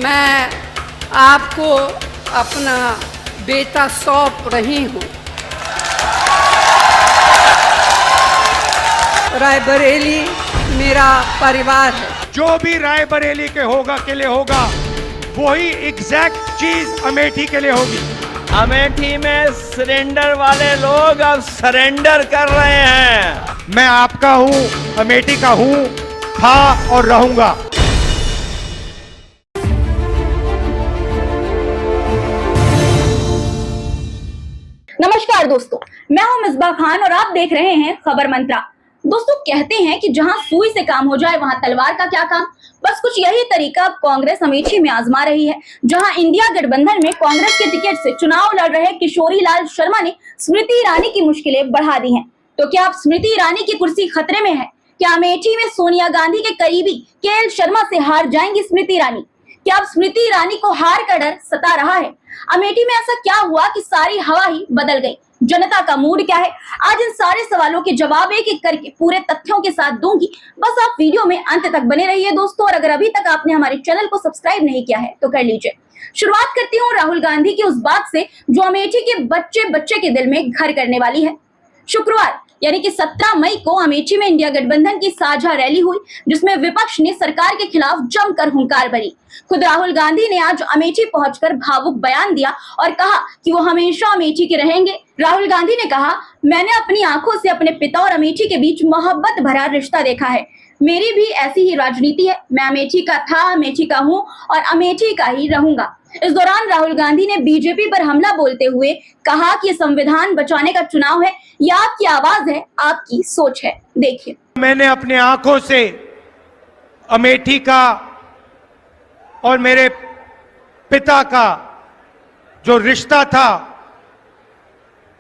मैं आपको अपना बेटा सौंप रही हूँ। रायबरेली मेरा परिवार है। जो भी रायबरेली के लिए होगा वही एग्जैक्ट चीज अमेठी के लिए होगी। अमेठी में सरेंडर वाले लोग अब सरेंडर कर रहे हैं। मैं आपका हूं, अमेठी का हूं, था और रहूंगा। नमस्कार दोस्तों, मैं हूं मिसबा खान और आप देख रहे हैं खबर मंत्रा। दोस्तों, कहते हैं कि जहां सुई से काम हो जाए वहां तलवार का क्या काम। बस कुछ यही तरीका अब कांग्रेस अमेठी में आजमा रही है। जहां इंडिया गठबंधन में कांग्रेस के टिकट से चुनाव लड़ रहे किशोरी लाल शर्मा ने स्मृति ईरानी की मुश्किलें बढ़ा दी हैं। तो क्या अब स्मृति ईरानी की कुर्सी खतरे में है? क्या अमेठी में सोनिया गांधी के करीबी के.एल. शर्मा से हार जाएंगी स्मृति ईरानी? क्या अब स्मृति ईरानी को हार का डर सता रहा है? अमेठी में ऐसा क्या हुआ कि सारी हवा ही बदल गई? जनता का मूड क्या है? आज इन सारे सवालों के जवाब एक एक करके पूरे तथ्यों के साथ दूंगी। बस आप वीडियो में अंत तक बने रहिए दोस्तों। और अगर अभी तक आपने हमारे चैनल को सब्सक्राइब नहीं किया है तो कर लीजिए। शुरुआत करती हूँ राहुल गांधी की उस बात से जो अमेठी के बच्चे बच्चे के दिल में घर करने वाली है। शुक्रवार यानी कि 17 मई को अमेठी में इंडिया गठबंधन की साझा रैली हुई, जिसमें विपक्ष ने सरकार के खिलाफ जमकर हुंकार भरी। खुद राहुल गांधी ने आज अमेठी पहुंचकर भावुक बयान दिया और कहा कि वो हमेशा अमेठी के रहेंगे। राहुल गांधी ने कहा, मैंने अपनी आंखों से अपने पिता और अमेठी के बीच मोहब्बत भरा रिश्ता देखा है। मेरी भी ऐसी ही राजनीति है। मैं अमेठी का था, अमेठी का हूँ और अमेठी का ही रहूंगा। इस दौरान राहुल गांधी ने बीजेपी पर हमला बोलते हुए कहा कि संविधान बचाने का चुनाव है, यह आपकी आवाज है, आपकी सोच है। देखिए, मैंने अपने आंखों से अमेठी का और मेरे पिता का जो रिश्ता था,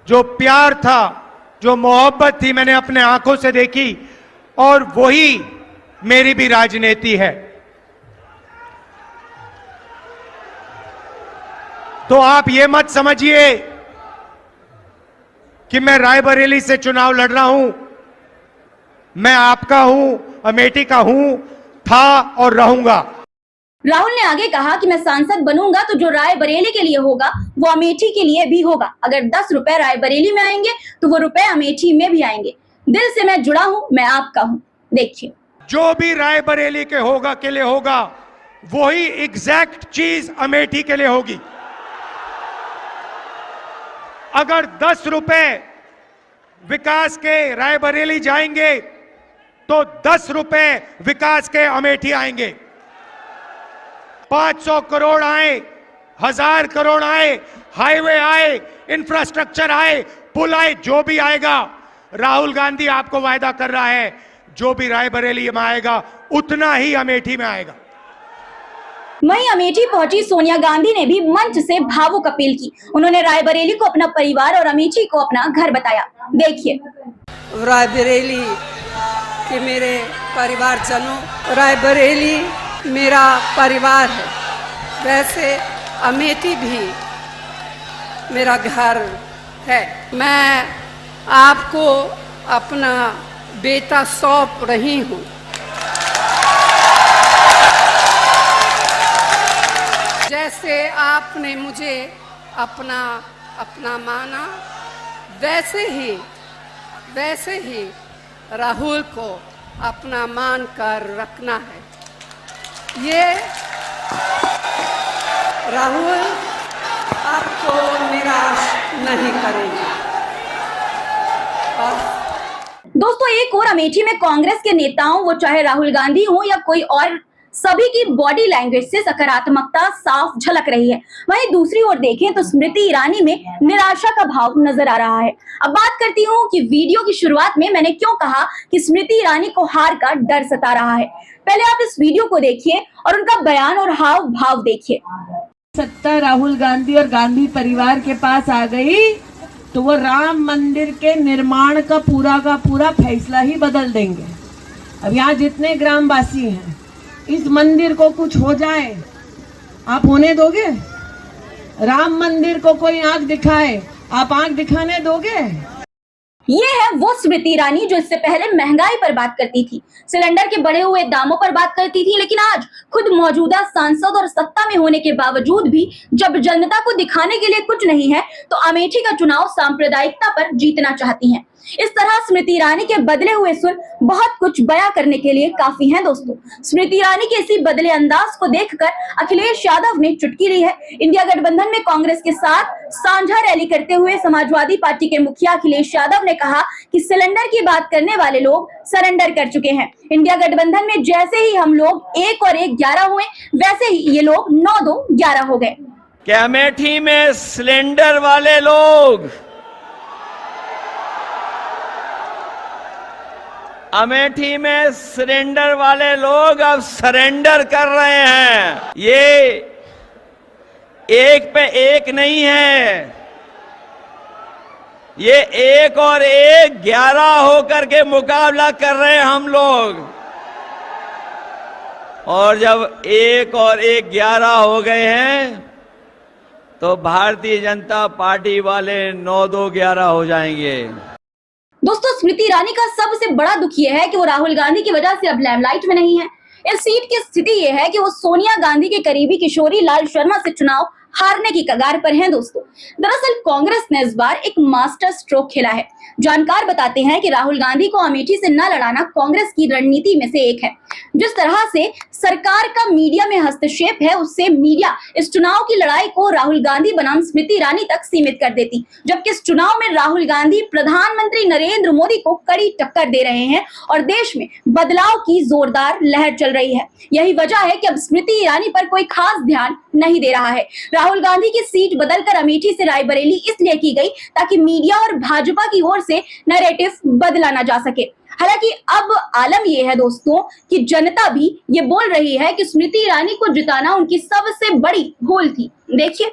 जो प्यार था, जो मोहब्बत थी, मैंने अपने आंखों से देखी और वही मेरी भी राजनीति है। तो आप ये मत समझिए कि मैं रायबरेली से चुनाव लड़ रहा हूं। मैं आपका हूं, अमेठी का हूं, था और रहूंगा। राहुल ने आगे कहा कि मैं सांसद बनूंगा तो जो रायबरेली के लिए होगा वो अमेठी के लिए भी होगा। अगर 10 रुपए रायबरेली में आएंगे तो वो रुपए अमेठी में भी आएंगे। दिल से मैं जुड़ा हूं, मैं आपका हूं। देखिए, जो भी रायबरेली के लिए होगा वही एग्जैक्ट चीज अमेठी के लिए होगी। अगर 10 रुपए विकास के रायबरेली जाएंगे तो 10 रुपए विकास के अमेठी आएंगे। 500 करोड़ आए, 1000 करोड़ आए, हाईवे आए, इंफ्रास्ट्रक्चर आए, पुल आए, जो भी आएगा, राहुल गांधी आपको वायदा कर रहा है, जो भी रायबरेली में आएगा उतना ही अमेठी में आएगा। वहीं अमेठी पहुंची सोनिया गांधी ने भी मंच से भावुक अपील की। उन्होंने रायबरेली को अपना परिवार और अमेठी को अपना घर बताया। देखिए, रायबरेली के मेरे परिवारजनों, रायबरेली मेरा परिवार है। वैसे अमेठी भी मेरा घर है। मैं आपको अपना बेटा सौंप रही हूँ। जैसे आपने मुझे अपना माना, वैसे ही राहुल को अपना मान कर रखना है। ये राहुल आपको निराश नहीं करेंगे। दोस्तों, एक और अमेठी में कांग्रेस के नेताओं, वो चाहे राहुल गांधी हो या कोई और, सभी की बॉडी लैंग्वेज से सकारात्मकता साफ झलक रही है। वहीं दूसरी ओर देखें तो स्मृति ईरानी में निराशा का भाव नजर आ रहा है। अब बात करती हूँ कि वीडियो की शुरुआत में मैंने क्यों कहा कि स्मृति ईरानी को हार का डर सता रहा है। पहले आप इस वीडियो को देखिए और उनका बयान और हाव भाव देखिए। सत्ता राहुल गांधी और गांधी परिवार के पास आ गई तो वो राम मंदिर के निर्माण का पूरा फैसला ही बदल देंगे। अब यहाँ जितने ग्रामवासी हैं, इस मंदिर को कुछ हो जाए, आप होने दोगे? राम मंदिर को कोई आंख दिखाए, आप आंख दिखाने दोगे? ये है वो स्मृति ईरानी जो इससे पहले महंगाई पर बात करती थी, सिलेंडर के बढ़े हुए दामों पर बात करती थी, लेकिन आज खुद मौजूदा सांसद और सत्ता में होने के बावजूद भी जब जनता को दिखाने के लिए कुछ नहीं है तो अमेठी का चुनाव सांप्रदायिकता पर जीतना चाहती हैं। इस तरह स्मृति ईरानी के बदले हुए सुर बहुत कुछ बयां करने के लिए काफी हैं दोस्तों। स्मृति ईरानी के इसी बदले अंदाज को देखकर अखिलेश यादव ने चुटकी ली है। इंडिया गठबंधन में कांग्रेस के साथ साझा रैली करते हुए समाजवादी पार्टी के मुखिया अखिलेश यादव ने कहा कि सिलेंडर की बात करने वाले लोग सरेंडर कर चुके हैं। इंडिया गठबंधन में जैसे ही हम लोग 1 और 1 11 हुए, वैसे ही ये लोग 9 2 11 हो गए। क्या अमेठी में सिलेंडर वाले लोग, अमेठी में सिलेंडर वाले लोग अब सरेंडर कर रहे हैं। ये 1 पे 1 नहीं है, ये 1 और 1 11 होकर के मुकाबला कर रहे हैं हम लोग। और जब 1 और 1 11 हो गए हैं तो भारतीय जनता पार्टी वाले 9 2 11 हो जाएंगे। दोस्तों, स्मृति ईरानी का सबसे बड़ा दुख यह है कि वो राहुल गांधी की वजह से अब लाइमलाइट में नहीं है। इस सीट की स्थिति यह है कि वो सोनिया गांधी के करीबी किशोरी लाल शर्मा से चुनाव हारने की कगार पर हैं दोस्तों। दरअसल कांग्रेस ने इस बार एक मास्टर स्ट्रोक खेला है। जानकार बताते हैं कि राहुल गांधी को अमेठी से न लड़ाना कांग्रेस की रणनीति में से एक है। जिस तरह से सरकार का मीडिया में हस्तक्षेप है, उससे मीडिया इस चुनाव की लड़ाई को राहुल गांधी बनाम स्मृति ईरानी तक सीमित कर देती, जबकि इस चुनाव में राहुल गांधी प्रधानमंत्री नरेंद्र मोदी को कड़ी टक्कर दे रहे हैं और देश में बदलाव की जोरदार लहर चल रही है। यही वजह है कि अब स्मृति ईरानी पर कोई खास ध्यान नहीं दे रहा है। राहुल गांधी की सीट बदलकर अमेठी से रायबरेली इसलिए की गई ताकि मीडिया और भाजपा की ओर से नैरेटिव बदला ना जा सके। हालांकि अब आलम यह है दोस्तों कि जनता भी ये बोल रही है कि स्मृति ईरानी को जिताना उनकी सबसे बड़ी भूल थी। देखिए,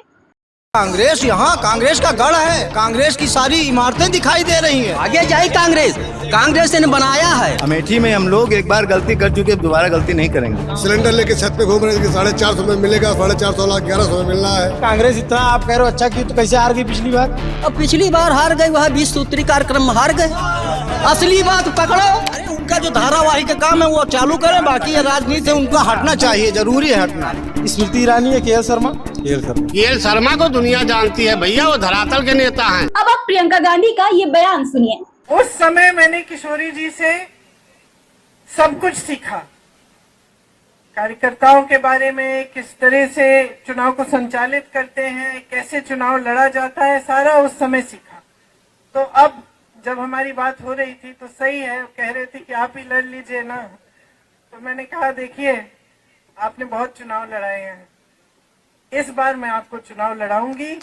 कांग्रेस यहाँ कांग्रेस का गढ़ है, कांग्रेस की सारी इमारतें दिखाई दे रही हैं। आगे जाए कांग्रेस, कांग्रेस ने बनाया है। अमेठी में हम लोग एक बार गलती कर चुके, दोबारा गलती नहीं करेंगे। सिलेंडर लेके छत पे घूम रहे थे, 450 में मिलेगा, 450 लाख 1100 में मिलना है। कांग्रेस इतना आप कह रहे हो अच्छा की, तो कैसे हार गई पिछली बार? अब पिछली बार हार गई, वह 20 सूत्री कार्यक्रम में हार गए। असली बात पकड़ो। उनका जो धारावाहिक का काम है वो चालू करें, बाकी राजनीति से उनको हटना चाहिए, जरूरी है हटना। स्मृति ईरानी है, केएल शर्मा। केएल शर्मा को दुनिया जानती है भैया, वो धरातल के नेता हैं। अब आप प्रियंका गांधी का ये बयान सुनिए। उस समय मैंने किशोरी जी से सब कुछ सीखा, कार्यकर्ताओं के बारे में, किस तरह से चुनाव को संचालित करते हैं, कैसे चुनाव लड़ा जाता है, सारा उस समय सीखा। तो अब जब हमारी बात हो रही थी तो सही है, कह रहे थे कि आप ही लड़ लीजिए ना, तो मैंने कहा देखिए आपने बहुत चुनाव लड़ाए हैं, इस बार मैं आपको चुनाव लड़ाऊंगी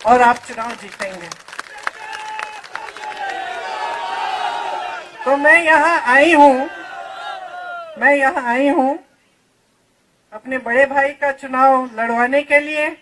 और आप चुनाव जीतेंगे। तो मैं यहाँ आई हूँ अपने बड़े भाई का चुनाव लड़वाने के लिए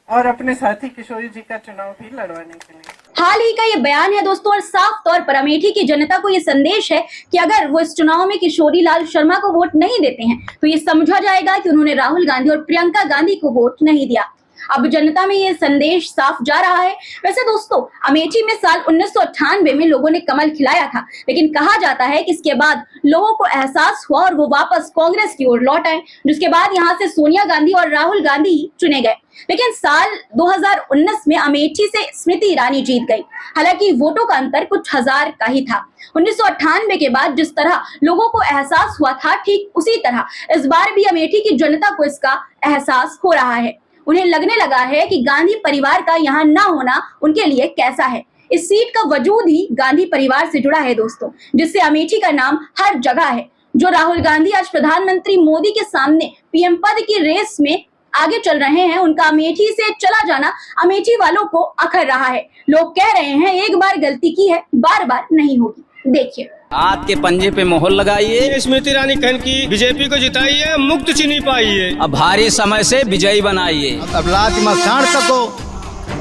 और अपने साथी किशोरी जी का चुनाव भी लड़वाने के लिए। हाल ही का ये बयान है दोस्तों, और साफ तौर पर अमेठी की जनता को ये संदेश है कि अगर वो इस चुनाव में किशोरी लाल शर्मा को वोट नहीं देते हैं तो ये समझा जाएगा कि उन्होंने राहुल गांधी और प्रियंका गांधी को वोट नहीं दिया। अब जनता में ये संदेश साफ जा रहा है। वैसे दोस्तों, अमेठी में साल 1998 में लोगों ने कमल खिलाया था, लेकिन कहा जाता है कि इसके बाद लोगों को एहसास हुआ और वो वापस कांग्रेस की ओर लौट आए, जिसके बाद यहाँ से सोनिया गांधी और राहुल गांधी चुने गए। लेकिन साल 2019 में अमेठी से स्मृति ईरानी जीत गई। हालांकि वोटों का अंतर कुछ हजार का ही था। 1998 के बाद जिस तरह लोगों को एहसास हुआ था, ठीक उसी तरह इस बार भी अमेठी की जनता को इसका एहसास हो रहा है। उन्हें लगने लगा है कि गांधी परिवार का यहाँ ना होना उनके लिए कैसा है। इस सीट का वजूद ही गांधी परिवार से जुड़ा है दोस्तों, जिससे अमेठी का नाम हर जगह है। जो राहुल गांधी आज प्रधानमंत्री मोदी के सामने पीएम पद की रेस में आगे चल रहे हैं, उनका अमेठी से चला जाना अमेठी वालों को अखर रहा है। लोग कह रहे हैं एक बार गलती की है, बार बार नहीं होगी। देखिए, हाथ के पंजे पे मोहर लगाइए, स्मृति ईरानी कहन की बीजेपी को जिताइए, मुक्त चुनी पाइए, अब भारी समय से विजयी बनाइए। अब लात मत साड़ सको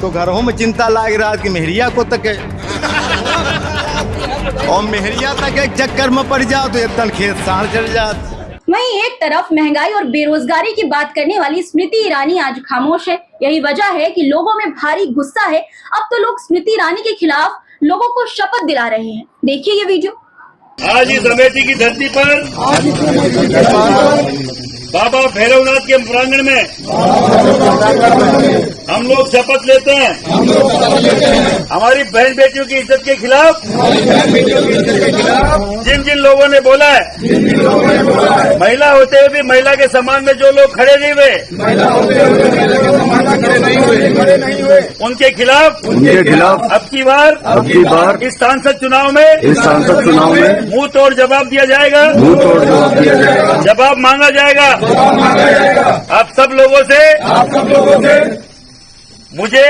तो घरों में चिंता लाग रहा कि मेहरिया को तक और मेहरिया तक एक चक्कर में पड़ जाओ तो एक खेत साड़ चल जात। वहीं एक तरफ महंगाई और बेरोजगारी की बात करने वाली स्मृति ईरानी आज खामोश है। यही वजह है कि लोगों में भारी गुस्सा है। अब तो लोग स्मृति ईरानी के खिलाफ लोगों को शपथ दिला रहे हैं। देखिए ये वीडियो। आज इस अमेठी की धरती पर बाबा भैरवनाथ के प्रांगण में हम लोग शपथ लेते हैं हमारी बहन बेटियों की इज्जत के खिलाफ जिन जिन लोगों ने बोला है महिला होते हुए भी महिला के सम्मान में जो लोग खड़े नहीं हुए उनके खिलाफ अब की बार इस सांसद चुनाव में मुंह तोड़ जवाब दिया जाएगा, जवाब मांगा जाएगा। आप सब लोगों से मुझे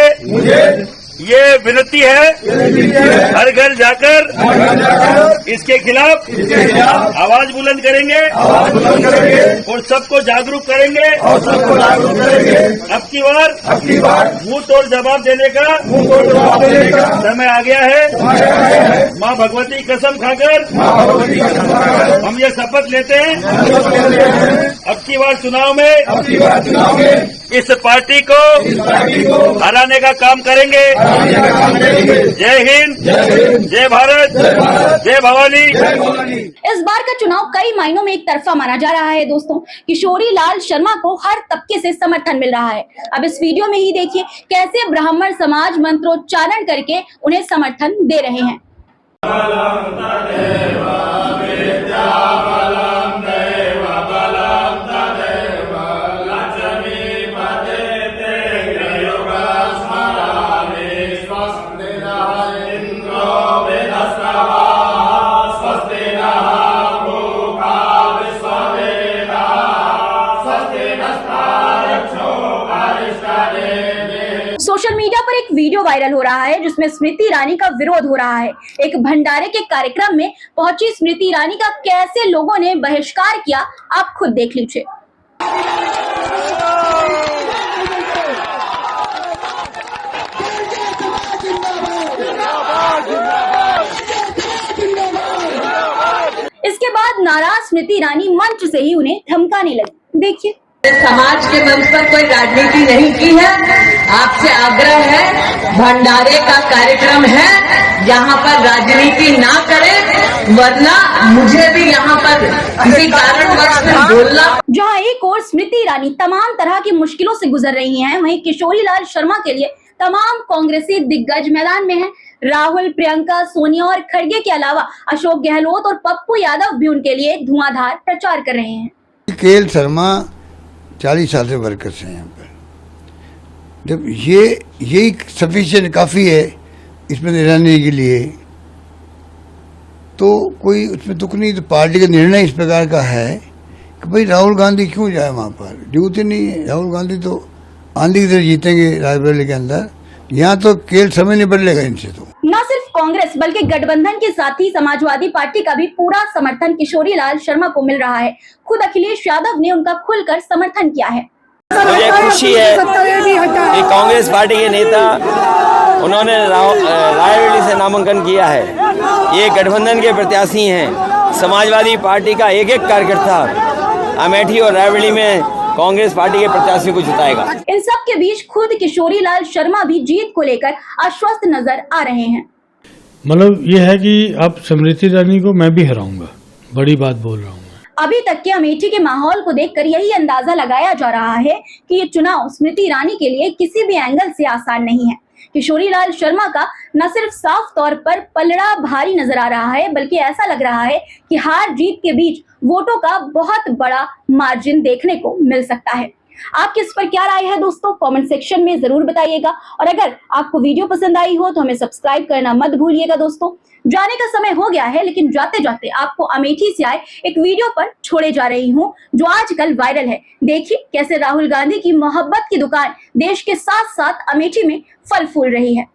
ये विनती है, हर घर जाकर इसके खिलाफ आवाज बुलंद करेंगे और सबको जागरूक करेंगे। अब की बार मुंह तोड़ जवाब देने का समय आ गया है। माँ भगवती की कसम खाकर हम ये शपथ लेते हैं, अब की बार चुनाव में इस पार्टी को हराने का काम करेंगे। जय हिंद, जय भारत, जय भवानी। इस बार का चुनाव कई मायनों में एक तरफा माना जा रहा है दोस्तों। किशोरी लाल शर्मा को हर तबके से समर्थन मिल रहा है। अब इस वीडियो में ही देखिए कैसे ब्राह्मण समाज मंत्रोच्चारण करके उन्हें समर्थन दे रहे हैं। सोशल मीडिया पर एक वीडियो वायरल हो रहा है जिसमें स्मृति ईरानी का विरोध हो रहा है। एक भंडारे के कार्यक्रम में पहुंची स्मृति ईरानी का कैसे लोगों ने बहिष्कार किया, आप खुद देख लीजिए। इसके बाद नाराज स्मृति ईरानी मंच से ही उन्हें धमकाने लगी। देखिए। समाज के मंच पर कोई राजनीति नहीं की है। आपसे आग्रह है, भंडारे का कार्यक्रम है, यहाँ पर राजनीति ना करें, वरना मुझे भी यहाँ पर किसी कारणवश बोलना। जहाँ एक और स्मृति ईरानी तमाम तरह की मुश्किलों से गुजर रही हैं, वहीं किशोरी लाल शर्मा के लिए तमाम कांग्रेसी दिग्गज मैदान में हैं। राहुल, प्रियंका, सोनिया और खड़गे के अलावा अशोक गहलोत और पप्पू यादव भी उनके लिए धुआंधार प्रचार कर रहे हैं। केएल शर्मा 40 साल से वर्कर्स हैं यहाँ पर। जब यही सफिशिएंट काफ़ी है इसमें रहने के लिए, तो कोई उसमें दुख नहीं। तो पार्टी का निर्णय इस प्रकार का है कि भाई राहुल गांधी क्यों जाए वहाँ पर, जरूरत ही नहीं है। राहुल गांधी तो आंधी की तरह जीतेंगे रायबरेली के अंदर, यहाँ तो केएल शर्मा नहीं बदलेगा इनसे। तो न सिर्फ कांग्रेस बल्कि गठबंधन के साथ ही समाजवादी पार्टी का भी पूरा समर्थन किशोरी लाल शर्मा को मिल रहा है। खुद अखिलेश यादव ने उनका खुलकर समर्थन किया है। मुझे खुशी है कि कांग्रेस पार्टी के नेता उन्होंने रायबरेली से नामांकन किया है। ये गठबंधन के प्रत्याशी हैं। समाजवादी पार्टी का एक एक कार्यकर्ता अमेठी और रायबरेली में कांग्रेस पार्टी के प्रत्याशी को जिताएगा। इन सब के बीच खुद किशोरी लाल शर्मा भी जीत को लेकर आश्वस्त नजर आ रहे हैं। मतलब ये है कि अब स्मृति ईरानी को मैं भी हराऊंगा, बड़ी बात बोल रहा हूँ। अभी तक के अमेठी के माहौल को देखकर यही अंदाजा लगाया जा रहा है कि ये चुनाव स्मृति ईरानी के लिए किसी भी एंगल से आसान नहीं है। किशोरी लाल शर्मा का न सिर्फ साफ तौर पर पलड़ा भारी नजर आ रहा है, बल्कि ऐसा लग रहा है कि हार जीत के बीच वोटों का बहुत बड़ा मार्जिन देखने को मिल सकता है। आपकी इस पर क्या राय है दोस्तों, कमेंट सेक्शन में जरूर बताइएगा। और अगर आपको वीडियो पसंद आई हो तो हमें सब्सक्राइब करना मत भूलिएगा दोस्तों। जाने का समय हो गया है, लेकिन जाते जाते आपको अमेठी से आए एक वीडियो पर छोड़े जा रही हूँ जो आजकल वायरल है। देखिए कैसे राहुल गांधी की मोहब्बत की दुकान देश के साथ साथ अमेठी में फल फूल रही है।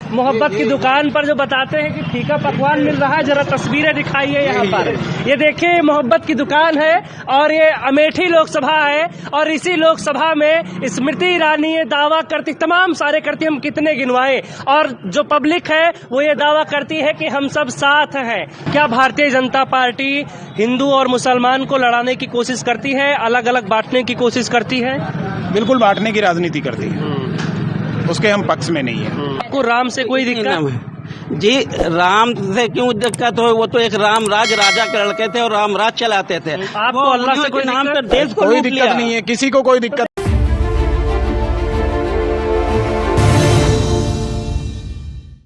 मोहब्बत की दुकान पर जो बताते हैं कि फीका पकवान मिल रहा है, जरा तस्वीरें दिखाइए यहाँ पर। ये देखिए मोहब्बत की दुकान है और ये अमेठी लोकसभा है और इसी लोकसभा में स्मृति ईरानी ये दावा करती, तमाम सारे करती, हम कितने गिनवाएं, और जो पब्लिक है वो ये दावा करती है कि हम सब साथ हैं। क्या भारतीय जनता पार्टी हिंदू और मुसलमान को लड़ाने की कोशिश करती है, अलग अलग बांटने की कोशिश करती है? बिल्कुल बांटने की राजनीति करती है, उसके हम पक्ष में नहीं है। आपको राम से कोई दिक्कत? जी राम से क्यों दिक्कत हो, वो तो एक राम राज राजा के लड़के थे और राम राज चलाते थे। आपको अल्लाह से कोई नाम दिक्कत? पर देश को कोई लूट दिक्कत लिया। नहीं है, किसी को कोई दिक्कत